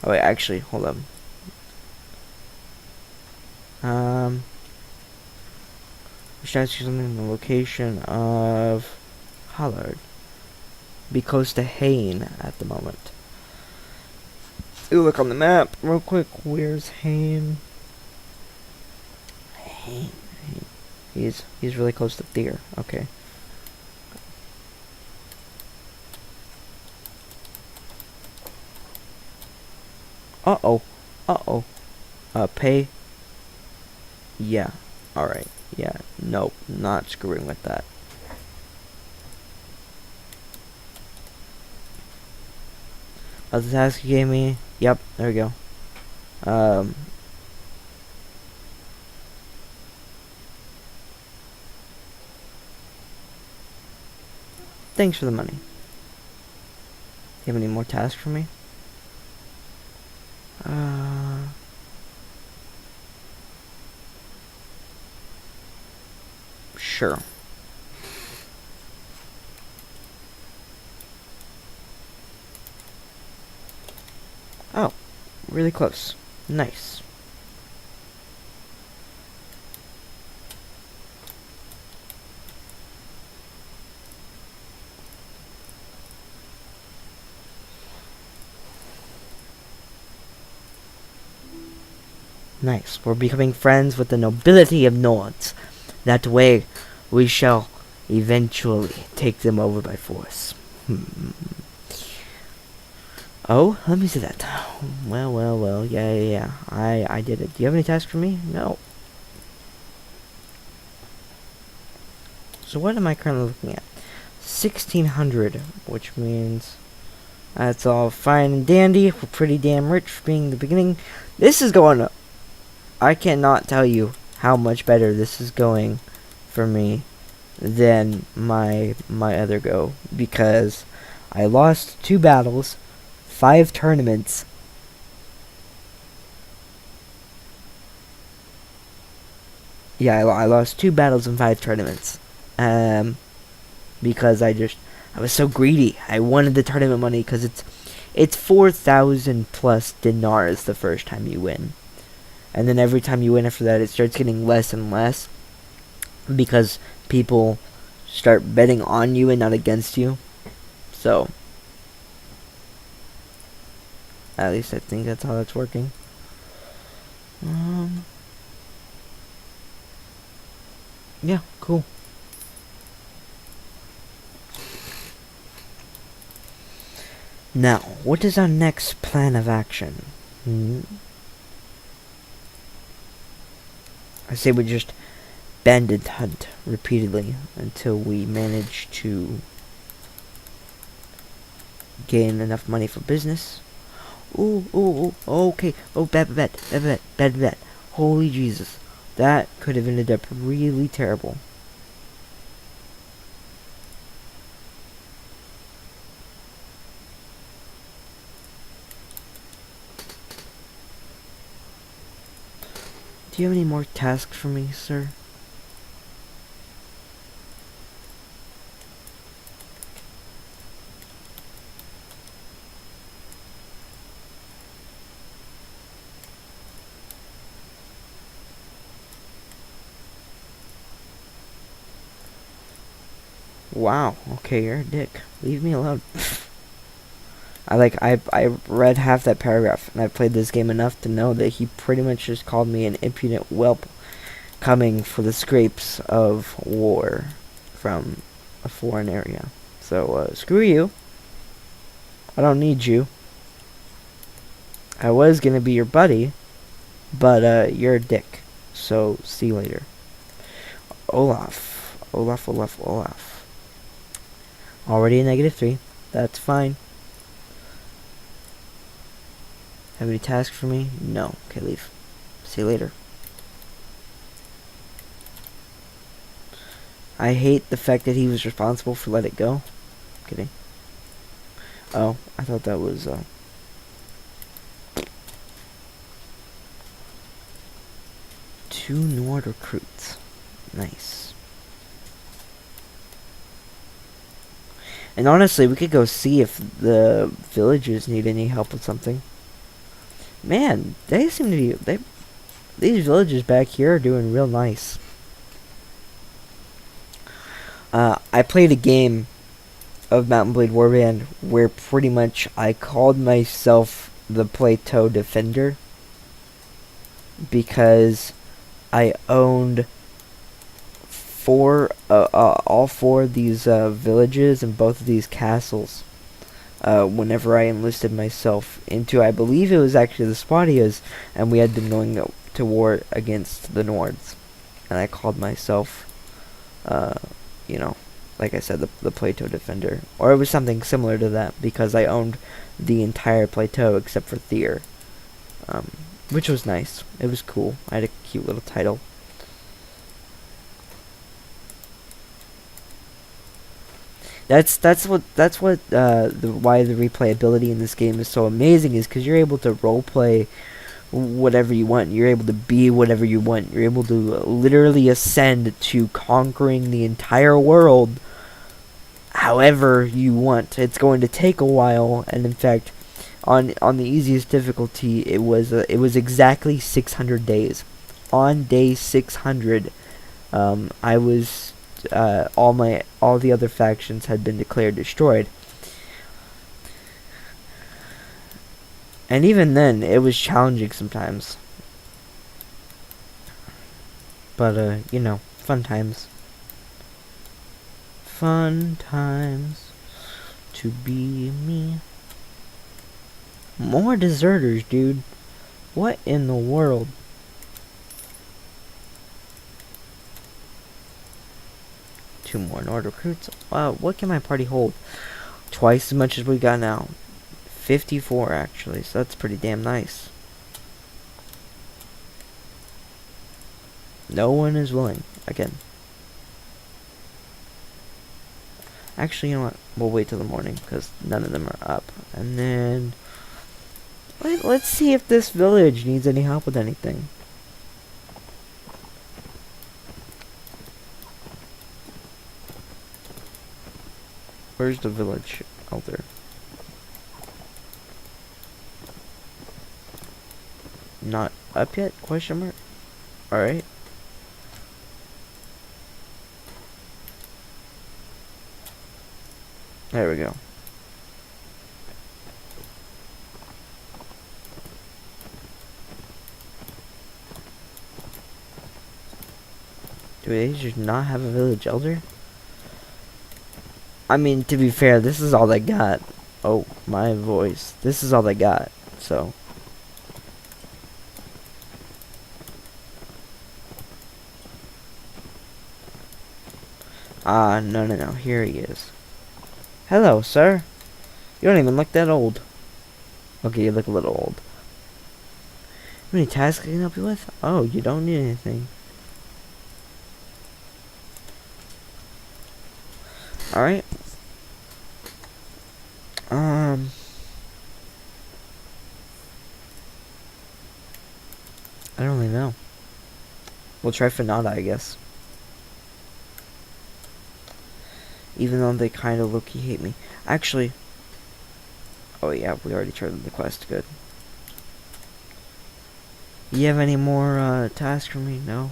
S1: Oh wait, actually, hold on. Should I see something in the location of Hollard? Be close to Hain at the moment. Ooh, look on the map real quick. Where's Hain? Hain. He's really close to Thyr. Okay. Uh-oh. Uh-oh. Pay. Yeah. Alright. Yeah. Nope. Not screwing with that. That's the task he gave me. Yep. There we go. Thanks for the money. You have any more tasks for me? Sure. Oh, really close. Nice. Nice. We're becoming friends with the nobility of Nords. That way, we shall eventually take them over by force. Oh, let me see that. Well. Yeah. I did it. Do you have any tasks for me? No. So what am I currently looking at? 1600, which means that's all fine and dandy. We're pretty damn rich for being the beginning. This is going up. I cannot tell you how much better this is going for me than my other go, because I lost 2 battles, 5 tournaments. Yeah, I lost 2 battles and 5 tournaments. Because I was so greedy. I wanted the tournament money because it's 4,000 plus dinars the first time you win. And then every time you win after that, it starts getting less and less, because people start betting on you and not against you. So, at least I think that's how that's working. Yeah, cool. Now, what is our next plan of action? I say we just bandit hunt repeatedly until we manage to gain enough money for business. Ooh, okay. Oh, bad bet. Holy Jesus. That could have ended up really terrible. Do you have any more tasks for me, sir? Wow, okay, you're a dick. Leave me alone. I read half that paragraph, and I played this game enough to know that he pretty much just called me an impudent whelp coming for the scrapes of war from a foreign area. So, screw you. I don't need you. I was gonna be your buddy, but, you're a dick. So, see you later. Olaf. Already a -3. That's fine. Have any tasks for me? No. Okay, leave. See you later. I hate the fact that he was responsible for Let It Go. Kidding. Oh, I thought that was, 2 Nord recruits. Nice. And honestly, we could go see if the villagers need any help with something. Man, they seem to be... These villagers back here are doing real nice. I played a game of Mount & Blade Warband where pretty much I called myself the Plateau Defender, because I owned all 4 of these villages and both of these castles. Whenever I enlisted myself into, I believe it was actually the Spadias, and we had been going to war against the Nords, and I called myself, like I said, the Plateau Defender, or it was something similar to that, because I owned the entire plateau except for Thier, which was nice. It was cool. I had a cute little title. That's what why the replayability in this game is so amazing, is because you're able to roleplay whatever you want. You're able to be whatever you want. You're able to literally ascend to conquering the entire world however you want. It's going to take a while, and in fact, On the easiest difficulty, it was exactly 600 days. On day 600, I was all the other factions had been declared destroyed. And even then, it was challenging sometimes. But, you know, fun times. Fun times to be me. More deserters, dude. What in the world? Two more Nord recruits. Wow, what can my party hold? Twice as much as we got now. 54 actually, so that's pretty damn nice. No one is willing. Again. Actually, you know what? We'll wait till the morning, because none of them are up. And then... let's see if this village needs any help with anything. Where's the village elder? Not up yet? Question mark? Alright. There we go. Do they just not have a village elder? I mean, to be fair, this is all they got. Oh, my voice. This is all they got, so... no. Here he is. Hello, sir. You don't even look that old. Okay, you look a little old. Any tasks I can help you with? Oh, you don't need anything. Alright. I don't really know. We'll try Fanata, I guess. Even though they kind of low-key hate me. Actually... oh yeah, we already tried the quest. Good. You have any more tasks for me? No?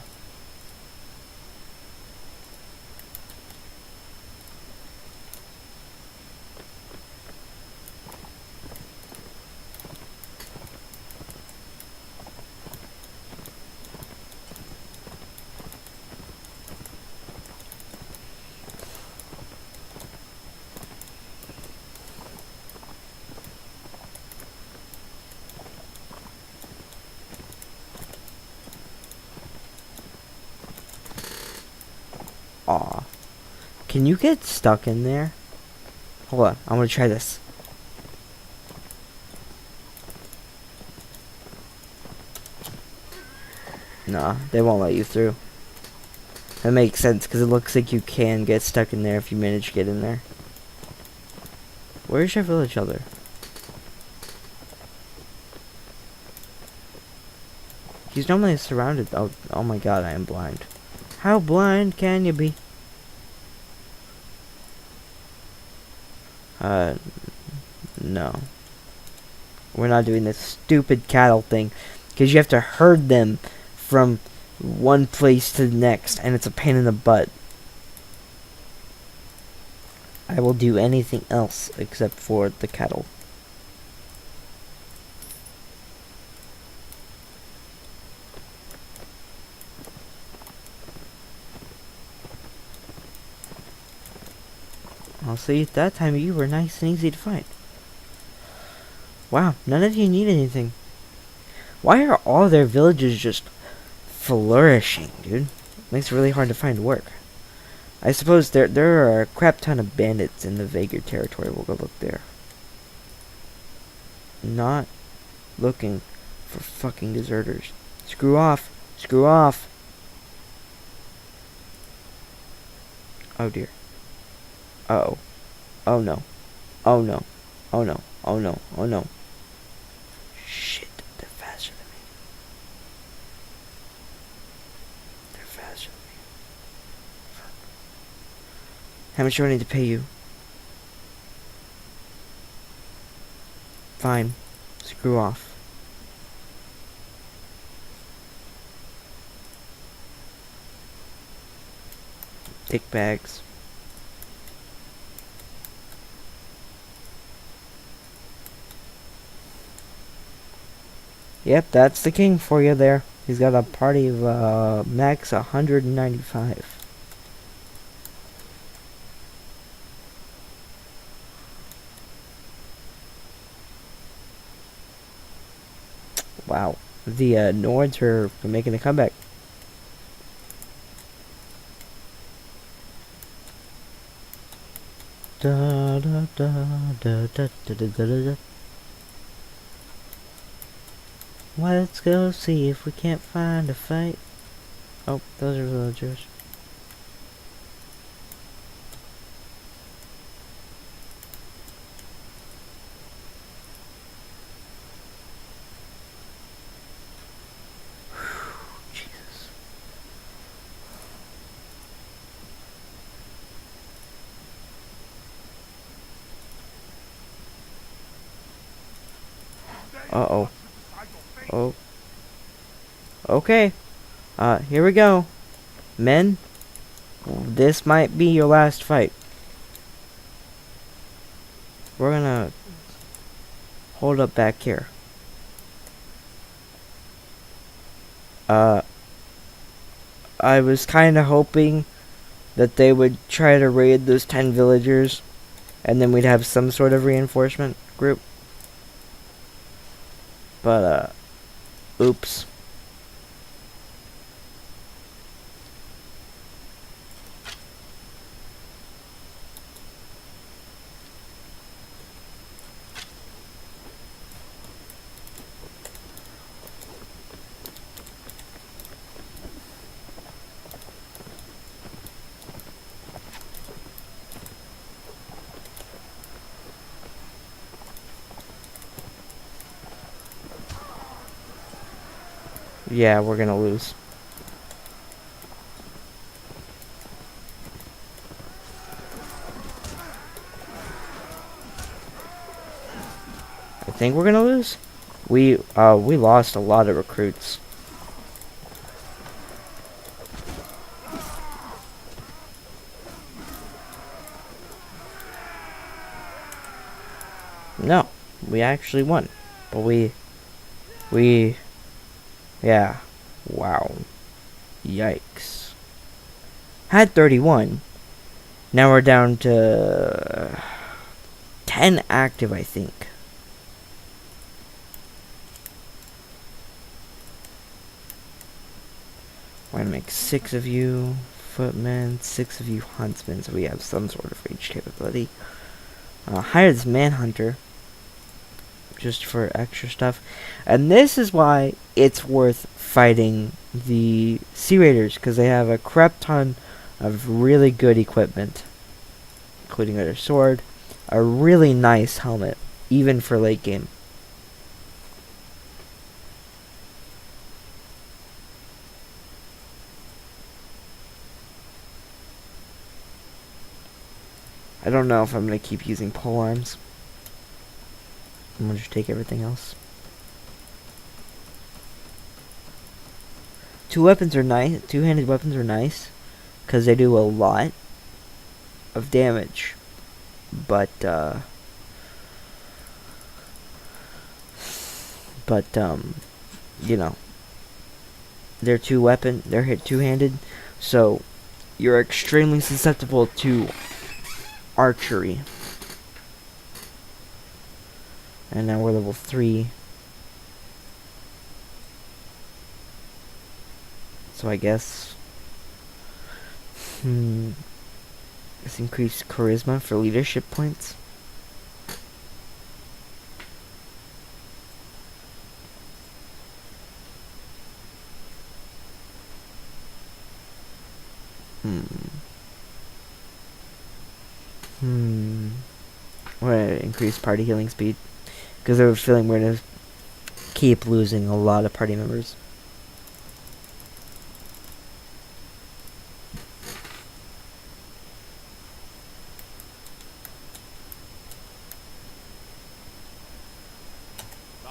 S1: Aw. Can you get stuck in there? Hold on, I'm gonna try this. Nah, they won't let you through. That makes sense, because it looks like you can get stuck in there if you manage to get in there. Where's your village elder? He's normally surrounded. Oh my god, I am blind. How blind can you be? No. We're not doing this stupid cattle thing. Because you have to herd them from one place to the next. And it's a pain in the butt. I will do anything else except for the cattle. I'll see, at that time you were nice and easy to find. Wow, none of you need anything. Why are all their villages just flourishing, dude? Makes it really hard to find work. I suppose there are a crap ton of bandits in the Vagrant territory. We'll go look there. Not looking for fucking deserters. Screw off. Screw off. Oh dear. Uh-oh. Oh no. Oh no. Oh no. Oh no. Oh no. Shit. They're faster than me. They're faster than me. Fuck. How much do I need to pay you? Fine. Screw off. Dick bags. Yep, that's the king for you there. He's got a party of max 195. Wow. The Nords are making a comeback. Da, da, da, da, da, da, da, da, da. Let's go see if we can't find a fight. Oh, those are villagers. Jesus. Uh-oh. Oh. Okay. Here we go. Men, this might be your last fight. We're gonna hold up back here. I was kinda hoping that they would try to raid those 10 villagers, and then we'd have some sort of reinforcement group. But, oops. Yeah, we're gonna lose. I think we're gonna lose. We lost a lot of recruits. No, we actually won. But yeah. Wow. Yikes. Had 31. Now we're down to 10 active, I think. We're gonna make 6 of you footmen, 6 of you huntsmen, so we have some sort of rage capability. Hire this manhunter just for extra stuff, and this is why it's worth fighting the Sea Raiders, because they have a crap ton of really good equipment, including their sword, a really nice helmet, even for late game. I don't know if I'm going to keep using pole arms. I'm going to just take everything else. 2 weapons are nice. 2-handed weapons are nice, because they do a lot of damage. But, you know, they're hit 2-handed, so you're extremely susceptible to archery. And now we're level 3. So I guess let's increase charisma for leadership points. We're gonna increase party healing speed, because I have a feeling we're gonna keep losing a lot of party members.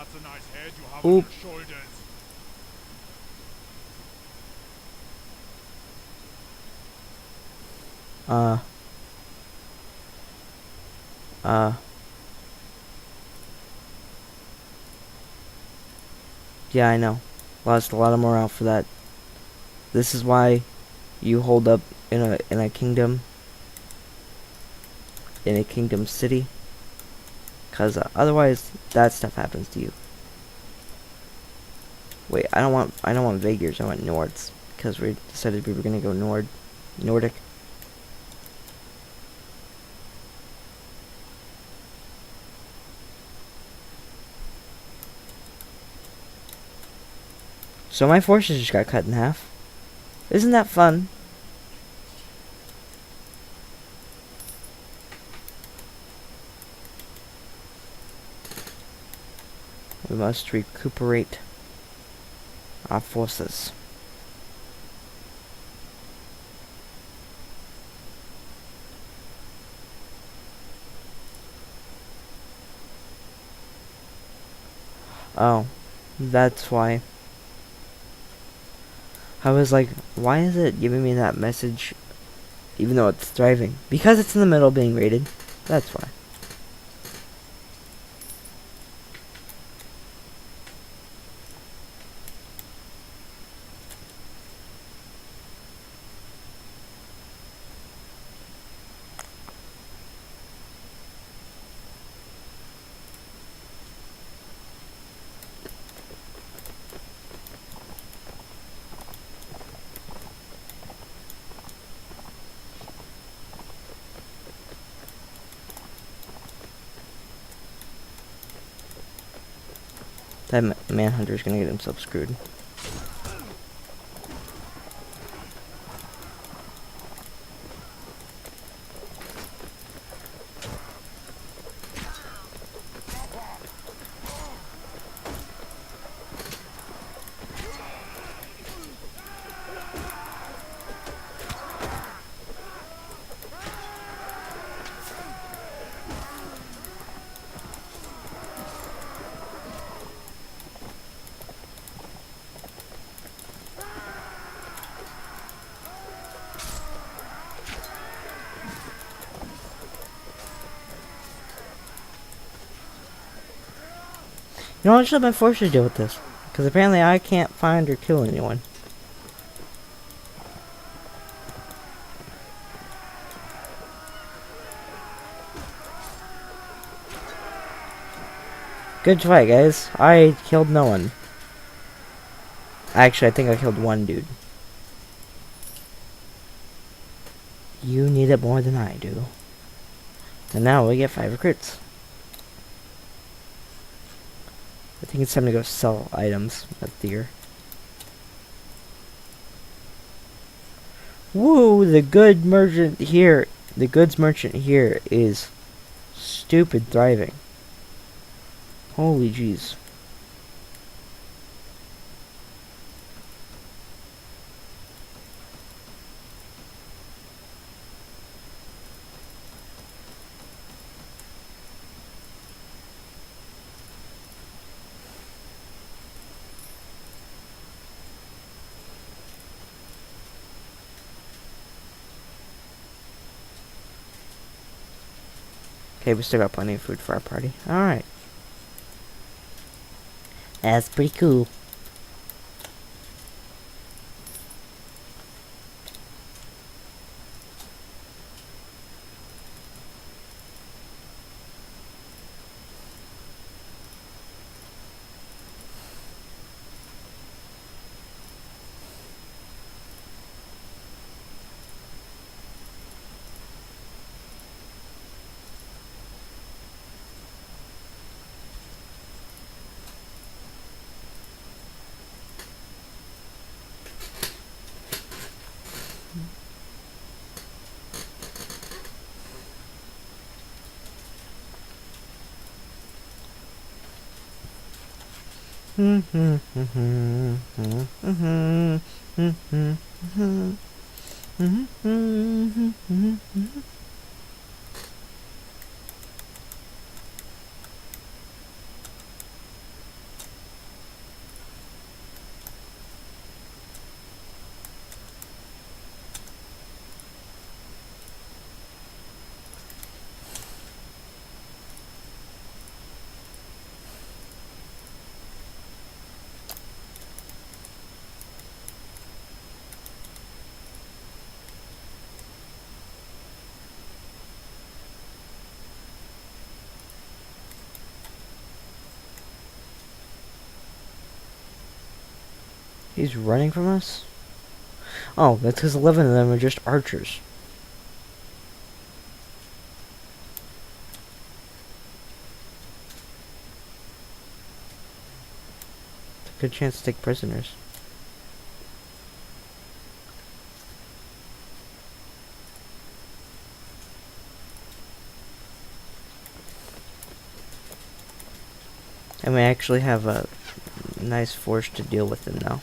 S2: That's a nice head you have on
S1: Oop.
S2: your shoulders.
S1: Uh. Yeah, I know. Lost a lot of morale for that. This is why you hold up in a kingdom, in a kingdom city, cause otherwise that stuff happens to you. Wait, I don't want Vagirs. I want Nords, because we decided we were gonna go Nordic. So my forces just got cut in half. Isn't that fun? We must recuperate our forces. Oh, that's why. I was like, why is it giving me that message even though it's thriving? Because it's in the middle of being raided. That's why. That manhunter's gonna get himself screwed. You know, I should have been forced to deal with this. Because apparently I can't find or kill anyone. Good fight, guys. I killed no one. Actually, I think I killed one dude. You need it more than I do. And now we get 5 recruits. I think it's time to go sell items at Deer. Woo! The good merchant here. The goods merchant here is stupid thriving. Holy jeez. Okay, we still got plenty of food for our party. Alright. That's pretty cool. He's running from us? Oh, that's because 11 of them are just archers. It's a good chance to take prisoners. And we actually have a nice force to deal with them now.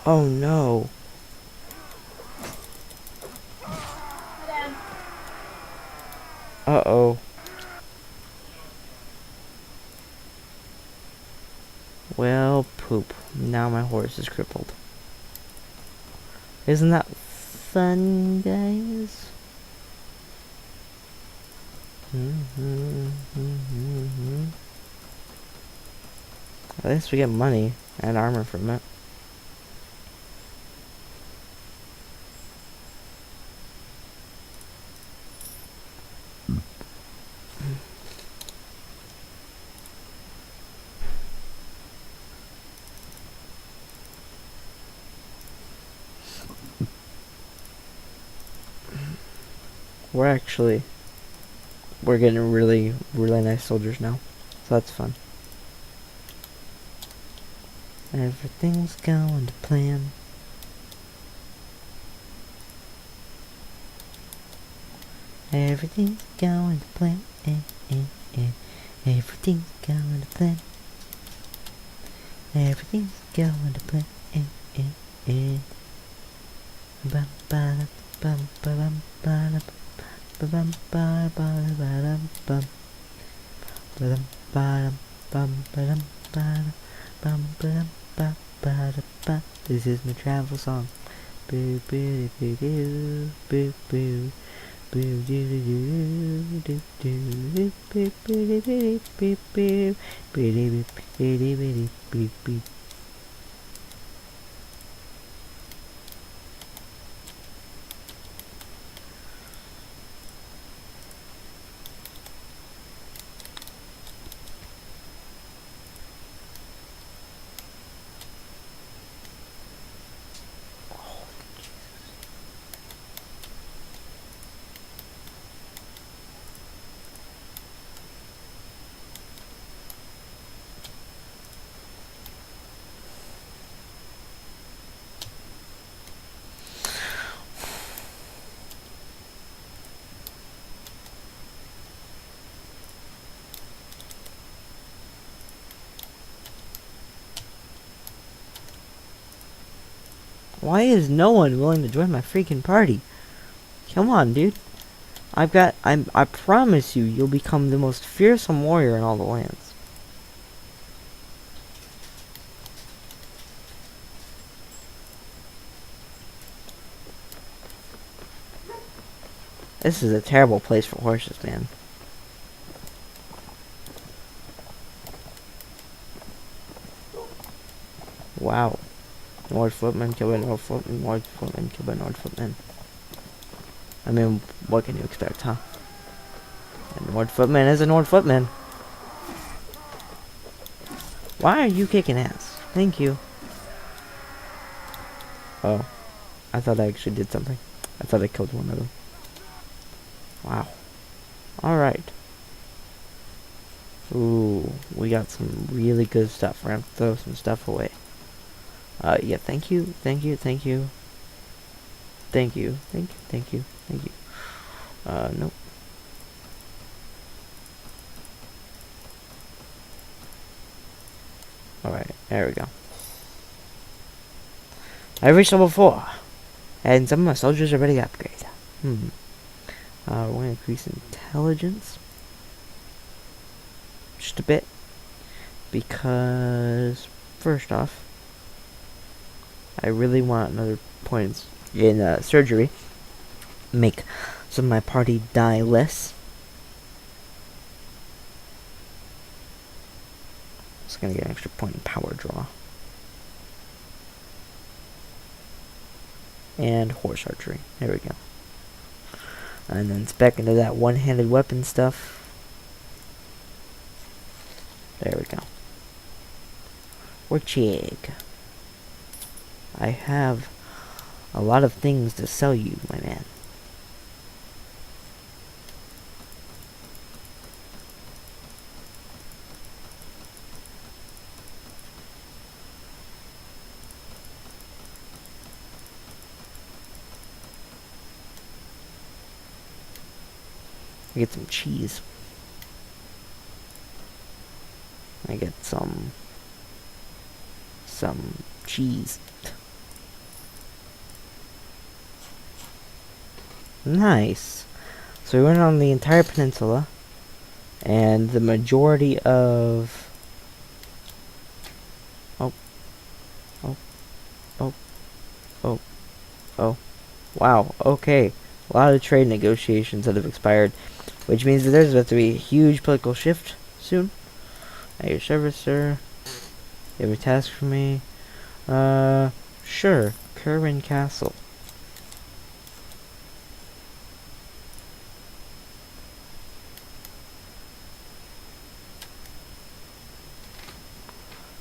S1: Oh no. Uh-oh. Well, poop. Now my horse is crippled. Isn't that fun, guys? At least we get money and armor from it. We're getting really nice soldiers now. So that's fun. Everything's going to plan. Everything's going to plan. Everything's going to plan. Everything's going to plan. Bum ba bum ba bum ba bum ba ba bum bum ba bum ba bum ba ba. This is my travel song. Boo boo boo doo boo boo boo doo doo doo boo boo boo boo boo boo boo boo boo. Why is no one willing to join my freaking party? Come on, dude. I promise you, you'll become the most fearsome warrior in all the lands. This is a terrible place for horses, man. Wow. North footman, kill by North footman, North footman, kill by North footman. I mean, what can you expect, huh? A North footman is a North footman. Why are you kicking ass? Thank you. Oh. I thought I actually did something. I thought I killed one of them. Wow. Alright. Ooh, we got some really good stuff. We're gonna throw some stuff away. Yeah, thank you, thank you, thank you. Thank you, thank you, thank you, thank you. Nope. Alright, there we go. I reached level 4. And some of my soldiers are ready to upgrade. We're going to increase intelligence. Just a bit. Because, first off, I really want another point in surgery. Make some of my party die less. Just going to get an extra point in power draw. And horse archery. There we go. And then it's back into that one-handed weapon stuff. There we go. Warchig. I have a lot of things to sell you, my man. I get some cheese. I get some cheese. Nice. So we went on the entire peninsula, and the majority of oh, wow, okay. A lot of trade negotiations that have expired, which means that there's about to be a huge political shift soon. At your service, sir. You have a task for me? Sure. Curran Castle.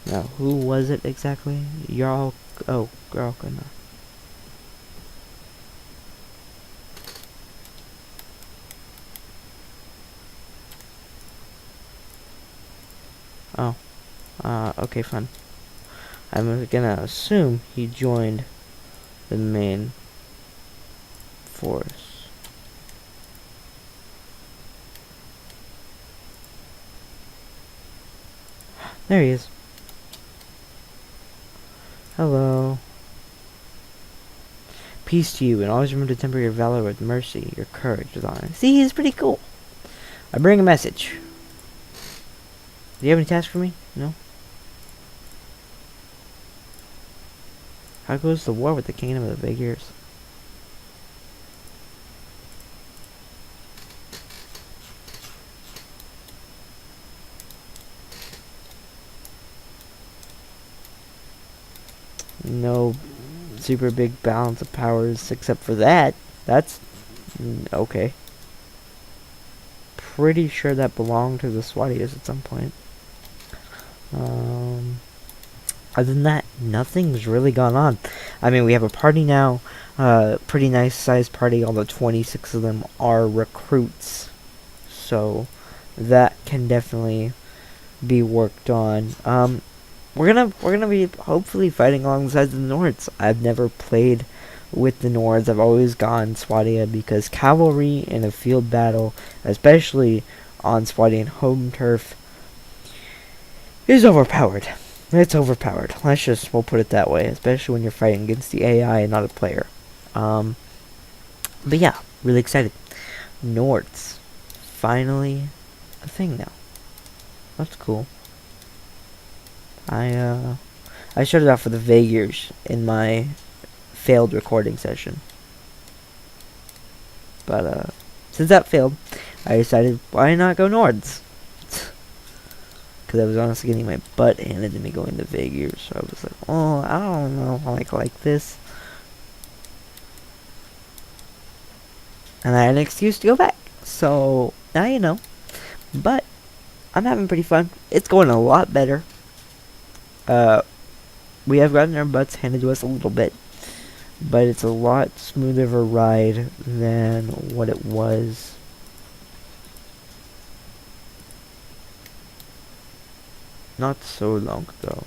S1: Now, who was it exactly? Jarl... Oh, Jarlkana. Oh. Okay, fine. I'm gonna assume he joined the main force. There he is. Hello. Peace to you, and always remember to temper your valor with mercy, your courage with honor. See, he's pretty cool. I bring a message. Do you have any tasks for me? No? How goes the war with the kingdom of the Vagirs? No super big balance of powers except for that. That's okay. Pretty sure that belonged to the Swadias at some point. Other than that, nothing's really gone on. I mean, we have a party now, pretty nice sized party, although 26 of them are recruits. So, that can definitely be worked on. We're gonna be hopefully fighting alongside the Nords. I've never played with the Nords. I've always gone Swadia because cavalry in a field battle, especially on Swadian home turf, is overpowered. It's overpowered. We'll put it that way, especially when you're fighting against the AI and not a player. But yeah, really excited. Nords, finally a thing now. That's cool. I started off with the Vagirs in my failed recording session. But since that failed, I decided why not go Nords? Because I was honestly getting my butt handed to me going to Vagirs, so I was like, oh, I don't know if I like this. And I had an excuse to go back. So, now you know. But, I'm having pretty fun. It's going a lot better. We have gotten our butts handed to us a little bit. But it's a lot smoother of a ride than what it was. Not so long ago.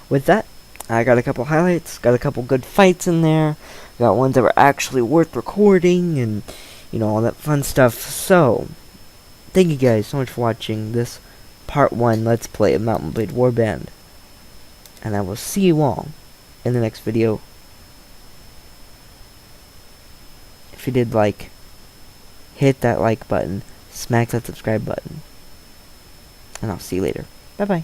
S1: with that, I got a couple highlights, got a couple good fights in there, got ones that were actually worth recording, and, all that fun stuff. So, thank you guys so much for watching this part 1 Let's Play of Mountain Blade Warband. And I will see you all in the next video. If you did like, hit that like button, smack that subscribe button, and I'll see you later. Bye bye.